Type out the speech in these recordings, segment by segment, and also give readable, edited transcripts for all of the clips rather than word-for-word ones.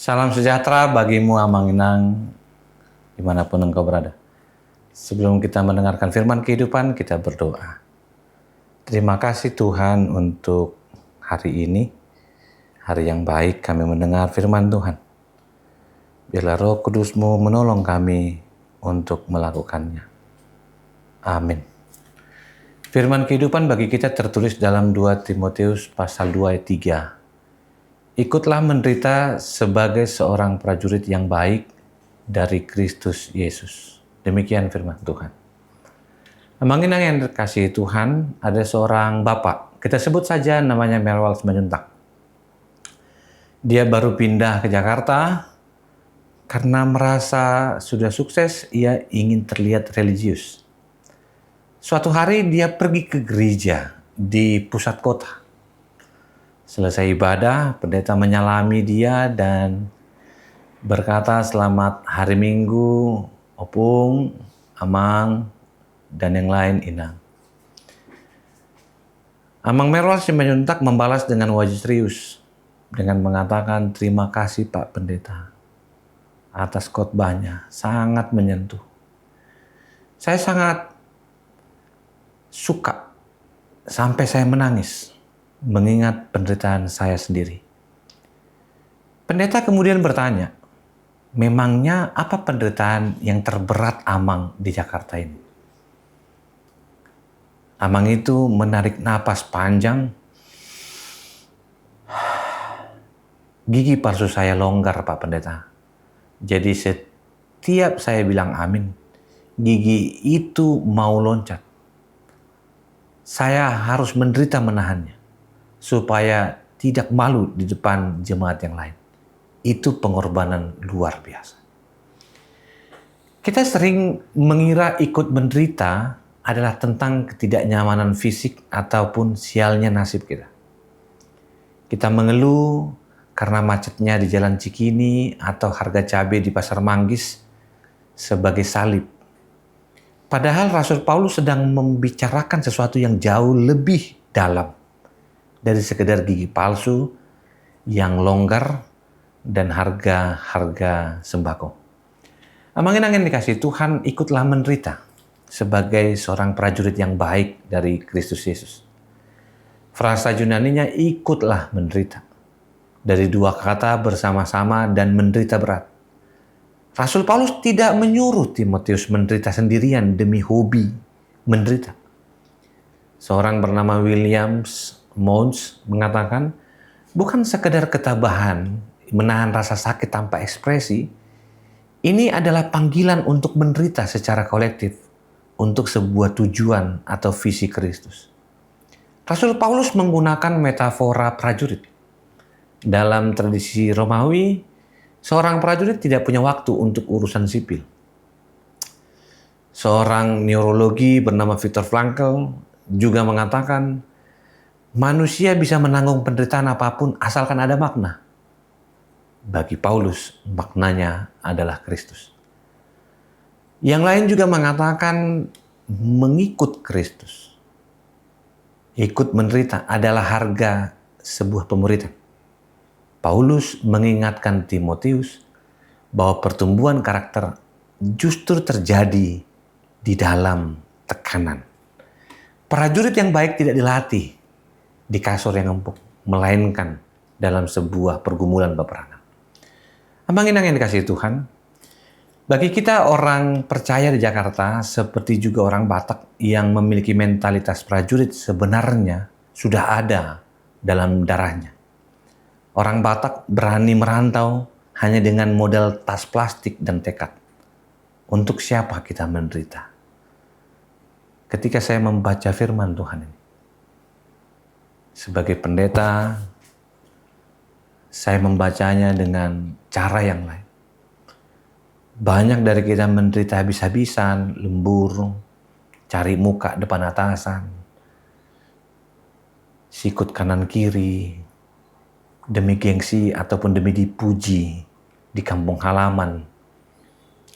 Salam sejahtera bagimu Amang Inang, dimanapun engkau berada. Sebelum kita mendengarkan firman kehidupan, kita berdoa. Terima kasih Tuhan untuk hari ini, hari yang baik kami mendengar firman Tuhan. Biarlah Roh Kudus-Mu menolong kami untuk melakukannya. Amin. Firman kehidupan bagi kita tertulis dalam 2 Timotius pasal 2 ayat 3. Ikutlah menderita sebagai seorang prajurit yang baik dari Kristus Yesus. Demikian firman Tuhan. Amang Inang yang dikasihi Tuhan, ada seorang bapak. Kita sebut saja namanya Merwal Simanjuntak. Dia baru pindah ke Jakarta karena merasa sudah sukses, ia ingin terlihat religius. Suatu hari dia pergi ke gereja di pusat kota. Selesai ibadah, pendeta menyalami dia dan berkata, "Selamat hari Minggu, Opung, Amang, dan yang lain Inang." Amang Merwal Simanjuntak membalas dengan wajah serius dengan mengatakan, "Terima kasih Pak Pendeta atas khotbahnya, sangat menyentuh. Saya sangat suka sampai saya menangis mengingat penderitaan saya sendiri." Pendeta kemudian bertanya, "Memangnya apa penderitaan yang terberat Amang di Jakarta ini?" Amang itu menarik napas panjang. "Gigi palsu saya longgar Pak Pendeta. Jadi setiap saya bilang amin, gigi itu mau loncat. Saya harus menderita menahannya supaya tidak malu di depan jemaat yang lain. Itu pengorbanan luar biasa." Kita sering mengira ikut menderita adalah tentang ketidaknyamanan fisik ataupun sialnya nasib kita. Kita mengeluh karena macetnya di Jalan Cikini atau harga cabai di Pasar Manggis sebagai salib. Padahal Rasul Paulus sedang membicarakan sesuatu yang jauh lebih dalam dari sekedar gigi palsu yang longgar dan harga sembako. Amang Inang yang dikasihi Tuhan, ikutlah menderita sebagai seorang prajurit yang baik dari Kristus Yesus. Frasa Yunaninya ikutlah menderita. Dari dua kata bersama-sama dan menderita berat. Rasul Paulus tidak menyuruh Timotius menderita sendirian demi hobi menderita. Seorang bernama Williams Mons mengatakan, bukan sekedar ketabahan menahan rasa sakit tanpa ekspresi, ini adalah panggilan untuk menderita secara kolektif untuk sebuah tujuan atau visi Kristus. Rasul Paulus menggunakan metafora prajurit. Dalam tradisi Romawi, seorang prajurit tidak punya waktu untuk urusan sipil. Seorang neurologi bernama Viktor Frankl juga mengatakan, manusia bisa menanggung penderitaan apapun asalkan ada makna. Bagi Paulus, maknanya adalah Kristus. Yang lain juga mengatakan mengikut Kristus. Ikut menderita adalah harga sebuah pemuritan. Paulus mengingatkan Timotius bahwa pertumbuhan karakter justru terjadi di dalam tekanan. Prajurit yang baik tidak dilatih di kasur yang empuk, melainkan dalam sebuah pergumulan peperangan. Amang Inang yang dikasihi Tuhan, bagi kita orang percaya di Jakarta, seperti juga orang Batak yang memiliki mentalitas prajurit sebenarnya sudah ada dalam darahnya. Orang Batak berani merantau hanya dengan modal tas plastik dan tekad. Untuk siapa kita menderita? Ketika saya membaca firman Tuhan ini, sebagai pendeta, saya membacanya dengan cara yang lain. Banyak dari kita menderita habis-habisan, lembur, cari muka depan atasan, sikut kanan kiri, demi gengsi ataupun demi dipuji di kampung halaman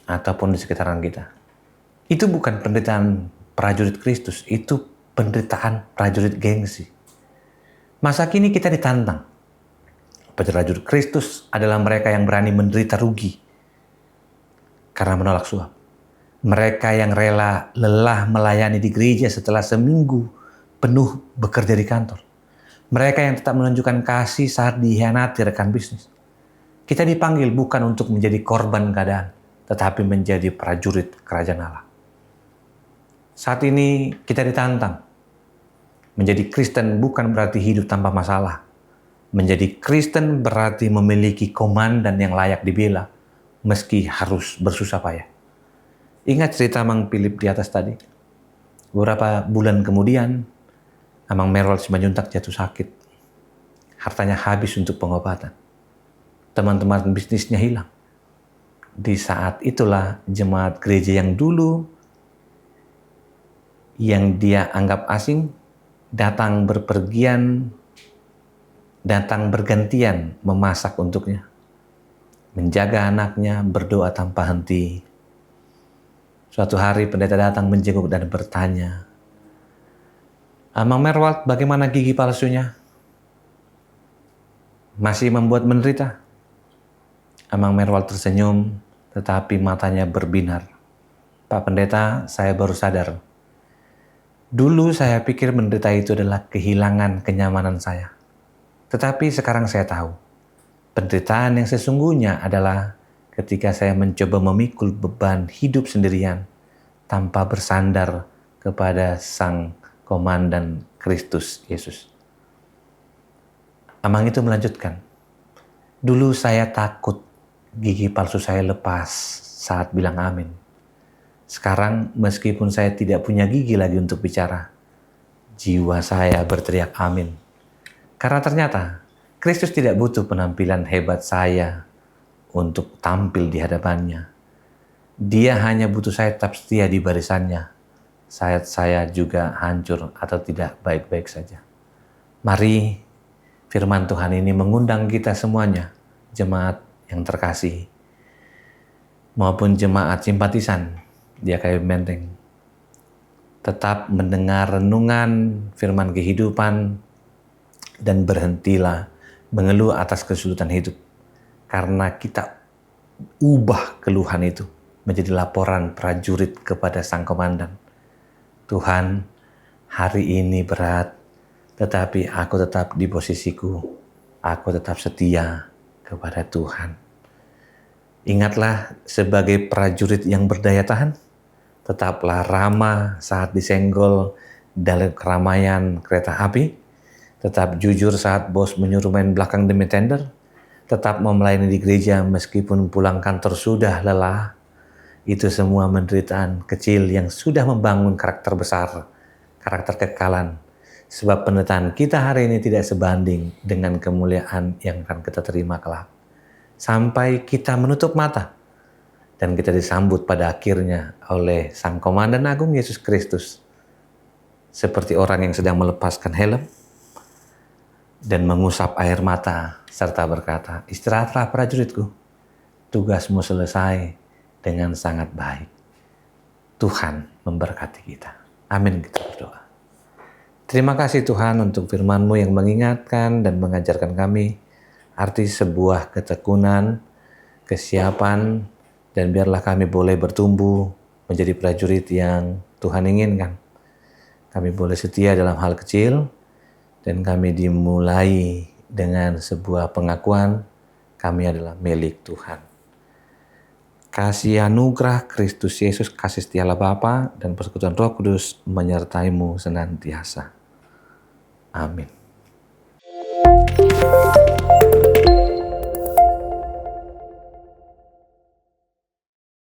ataupun di sekitaran kita. Itu bukan penderitaan prajurit Kristus, itu penderitaan prajurit gengsi. Masa kini kita ditantang. Prajurit Kristus adalah mereka yang berani menderita rugi karena menolak suap. Mereka yang rela lelah melayani di gereja setelah seminggu penuh bekerja di kantor. Mereka yang tetap menunjukkan kasih saat dikhianati rekan bisnis. Kita dipanggil bukan untuk menjadi korban keadaan, tetapi menjadi prajurit kerajaan Allah. Saat ini kita ditantang. Menjadi Kristen bukan berarti hidup tanpa masalah. Menjadi Kristen berarti memiliki komandan yang layak dibela, meski harus bersusah payah. Ingat cerita Mang Philip di atas tadi? Beberapa bulan kemudian, Amang Merwal Simanjuntak jatuh sakit. Hartanya habis untuk pengobatan. Teman-teman bisnisnya hilang. Di saat itulah jemaat gereja yang dulu yang dia anggap asing datang bergantian memasak untuknya, menjaga anaknya, berdoa tanpa henti. Suatu hari pendeta datang menjenguk dan bertanya, "Amang Merwal, bagaimana gigi palsunya? Masih membuat menderita?" Amang Merwal tersenyum, tetapi matanya berbinar. "Pak Pendeta, saya baru sadar. Dulu saya pikir menderita itu adalah kehilangan kenyamanan saya. Tetapi sekarang saya tahu, penderitaan yang sesungguhnya adalah ketika saya mencoba memikul beban hidup sendirian tanpa bersandar kepada Sang Komandan Kristus Yesus." Amang itu melanjutkan, "Dulu saya takut gigi palsu saya lepas saat bilang amin. Sekarang meskipun saya tidak punya gigi lagi untuk bicara, jiwa saya berteriak amin. Karena ternyata Kristus tidak butuh penampilan hebat saya untuk tampil di hadapannya. Dia hanya butuh saya tetap setia di barisannya saat saya juga hancur atau tidak baik-baik saja." Mari firman Tuhan ini mengundang kita semuanya, jemaat yang terkasih, maupun jemaat simpatisan di AKBP Menteng, tetap mendengar renungan firman kehidupan dan berhentilah mengeluh atas kesulitan hidup, karena kita ubah keluhan itu menjadi laporan prajurit kepada Sang Komandan. "Tuhan, hari ini berat, tetapi aku tetap di posisiku. Aku tetap setia kepada Tuhan." Ingatlah, sebagai prajurit yang berdaya tahan, tetaplah ramah saat disenggol dalam keramaian kereta api, tetap jujur saat bos menyuruh main belakang demi tender, tetap mau melayani di gereja meskipun pulang kantor sudah lelah. Itu semua penderitaan kecil yang sudah membangun karakter besar, karakter kekekalan. Sebab penderitaan kita hari ini tidak sebanding dengan kemuliaan yang akan kita terima kelak. Sampai kita menutup mata dan kita disambut pada akhirnya oleh Sang Komandan Agung Yesus Kristus, seperti orang yang sedang melepaskan helm dan mengusap air mata serta berkata, "Istirahatlah prajuritku, tugasmu selesai dengan sangat baik." Tuhan memberkati kita. Amin, kita berdoa. Terima kasih Tuhan untuk firman-Mu yang mengingatkan dan mengajarkan kami arti sebuah ketekunan, kesiapan, dan biarlah kami boleh bertumbuh menjadi prajurit yang Tuhan inginkan. Kami boleh setia dalam hal kecil, dan kami dimulai dengan sebuah pengakuan kami adalah milik Tuhan. Kasih anugerah Kristus Yesus, kasih setia Allah Bapa, dan persekutuan Roh Kudus menyertai-Mu senantiasa. Amin.